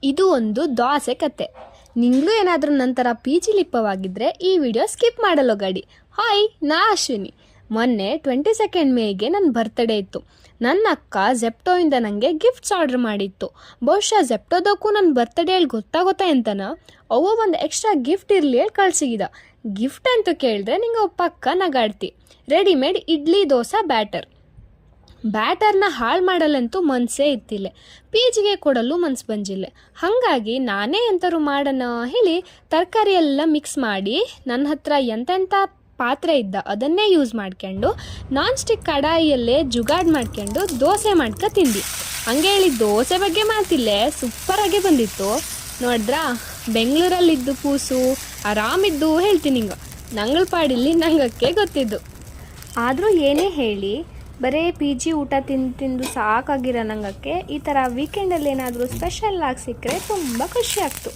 ಇದು ಒಂದು ದೋಸೆ ಕತೆ. ನಿಂಗೂ ಏನಾದರೂ ನಂತರ ಪಿ ಜಿ ಲಿಪ್ಪವಾಗಿದ್ದರೆ ಈ ವಿಡಿಯೋ ಸ್ಕಿಪ್ ಮಾಡಲು ಗಾಡಿ. ಹಾಯ್, ನಾ ಅಶ್ವಿನಿ. ಮೊನ್ನೆ 22 ಮೇಗೆ ನನ್ನ ಬರ್ತ್ಡೇ ಇತ್ತು. ನನ್ನ ಅಕ್ಕ ಜೆಪ್ಟೋಯಿಂದ ನನಗೆ ಗಿಫ್ಟ್ಸ್ ಆರ್ಡ್ರ್ ಮಾಡಿತ್ತು. ಬಹುಶಃ ಜೆಪ್ಟೋದಕ್ಕೂ ನನ್ನ ಬರ್ತ್ಡೇ ಹೇಳಿ ಗೊತ್ತಾಗೋತಾ ಅಂತನ ಅವ ಒಂದು ಎಕ್ಸ್ಟ್ರಾ ಗಿಫ್ಟ್ ಇರಲಿ ಹೇಳಿ ಕಳ್ಸಿದ. ಗಿಫ್ಟ್ ಅಂತ ಕೇಳಿದ್ರೆ ನಿಂಗೆ ಪಕ್ಕ ನಗಾಡ್ತಿ. ರೆಡಿಮೇಡ್ ಇಡ್ಲಿ ದೋಸೆ ಬ್ಯಾಟರ್ನ ಹಾಳು ಮಾಡಲ್ಲಂತೂ ಮನಸ್ಸೇ ಇತ್ತಿಲ್ಲ. ಪಿ ಜಿಗೆ ಕೊಡಲು ಮನ್ಸು ಬಂಜಿಲ್ಲ. ಹಾಗಾಗಿ ನಾನೇ ಎಂಥರು ಮಾಡೋಣ ಹೇಳಿ ತರಕಾರಿ ಎಲ್ಲ ಮಿಕ್ಸ್ ಮಾಡಿ ನನ್ನ ಹತ್ರ ಎಂತೆಂಥ ಪಾತ್ರೆ ಇದ್ದ ಅದನ್ನೇ ಯೂಸ್ ಮಾಡ್ಕೊಂಡು ನಾನ್ ಸ್ಟಿಕ್ ಕಡಾಯಿಯಲ್ಲೇ ಜುಗಾಡ್ ಮಾಡ್ಕೊಂಡು ದೋಸೆ ಮಾಡ್ಕೊ ತಿಂದು. ಹಂಗೆ ಹೇಳಿ ದೋಸೆ ಬಗ್ಗೆ ಮಾತಿಲ್ಲ, ಸೂಪರಾಗೆ ಬಂದಿತ್ತು. ನೋಡಿದ್ರಾ, ಬೆಂಗಳೂರಲ್ಲಿದ್ದು ಕೂಸು ಆರಾಮಿದ್ದು ಹೇಳ್ತೀನಿ ಹಿಂಗೆ. ನಂಗಳ ಪಾಡಿಲ್ಲಿ ನಂಗಕ್ಕೆ ಗೊತ್ತಿದ್ದು. ಆದರೂ ಏನೇ ಹೇಳಿ ಬರೀ ಪಿ ಜಿ ಊಟ ತಿಂದು ಸಾಕಾಗಿರೋ ನಂಗಕ್ಕೆ ಈ ಥರ ವೀಕೆಂಡಲ್ಲಿ ಏನಾದರೂ ಸ್ಪೆಷಲ್ ಆಗಿ ಸಿಕ್ಕರೆ ತುಂಬ ಖುಷಿ ಆಗ್ತು.